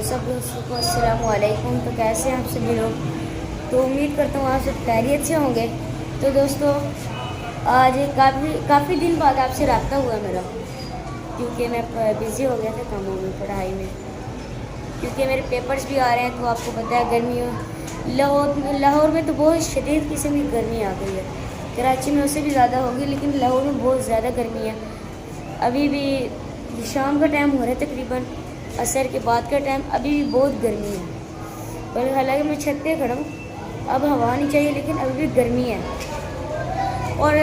सब दोस्तों को अस्सलाम वालेकुम। तो कैसे हैं आप सभी लोग? तो उम्मीद करता हूँ आप सब खैरियत से होंगे। तो दोस्तों आज काफ़ी दिन बाद आपसे रब्ता हुआ मेरा, क्योंकि मैं बिज़ी हो गया था कामों में, पढ़ाई में, क्योंकि मेरे पेपर्स भी आ रहे हैं। तो आपको पता है गर्मियों लाहौर में तो बहुत शदीद किस्म की गर्मी आ गई है। कराची में उससे भी ज़्यादा होगी, लेकिन लाहौर में बहुत ज़्यादा गर्मी है। अभी भी शाम का टाइम हो रहा है, तकरीबन असर के बाद का टाइम, अभी भी बहुत गर्मी है। पर हालांकि मैं छत पे खड़ा हूँ, अब हवा नहीं चाहिए, लेकिन अभी भी गर्मी है। और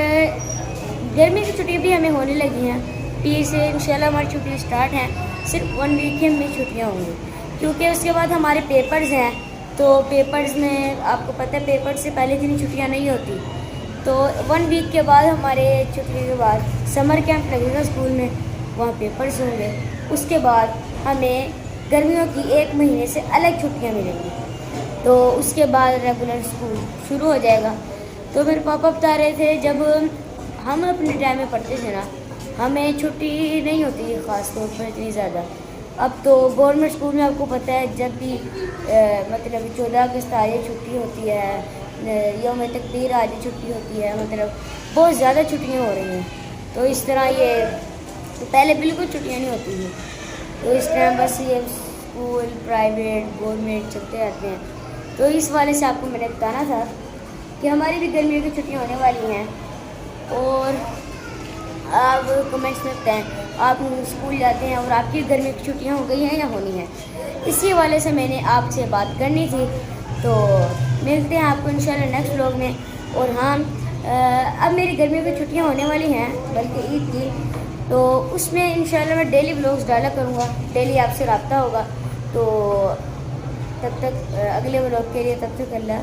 गर्मी की छुट्टियाँ भी हमें होने लगी हैं। पी से इंशाल्लाह हमारी छुट्टियाँ स्टार्ट हैं। सिर्फ 1 वीक की हमें छुट्टियाँ होंगी, क्योंकि उसके बाद हमारे पेपर्स हैं। तो पेपर्स में आपको पता है, पेपर से पहले इतनी छुट्टियाँ नहीं होती। तो 1 वीक के बाद हमारे छुट्टी के बाद समर कैंप लगेगा स्कूल में, वहाँ पेपर्स होंगे। उसके बाद हमें गर्मियों की 1 महीने से अलग छुट्टियाँ मिलेंगी। तो उसके बाद रेगुलर स्कूल शुरू हो जाएगा। तो मेरे पापा बता रहे थे, जब हम अपने टाइम में पढ़ते थे ना, हमें छुट्टी नहीं होती है ख़ास तौर पर इतनी ज़्यादा। अब तो गवर्नमेंट स्कूल में आपको पता है, जब भी मतलब 14 अगस्त आ जाए छुट्टी होती है, यौम तकबीर आ जाए छुट्टी होती है, मतलब बहुत ज़्यादा छुट्टियाँ हो रही हैं। तो इस तरह ये पहले बिल्कुल छुट्टियाँ नहीं होती थी। तो इस टाइम बस ये स्कूल, प्राइवेट, गवर्नमेंट चलते रहते हैं। तो इस वाले से आपको मैंने बताना था कि हमारी भी गर्मियों की छुट्टियाँ होने वाली हैं। और आप कमेंट्स में बताएं, आप स्कूल जाते हैं और आपकी गर्मी की छुट्टियाँ हो गई हैं या होनी है। इसी वाले से मैंने आपसे बात करनी थी। तो मिलते हैं आपको इंशाल्लाह नेक्स्ट व्लॉग में। और हाँ, अब मेरी गर्मियों की छुट्टियाँ होने वाली हैं, बल्कि ईद की। तो उसमें इंशाल्लाह मैं डेली व्लॉग्स डाला करूँगा, डेली आपसे रब्ता होगा। तो तब तक अगले व्लॉग के लिए, तब तक अल्लाह।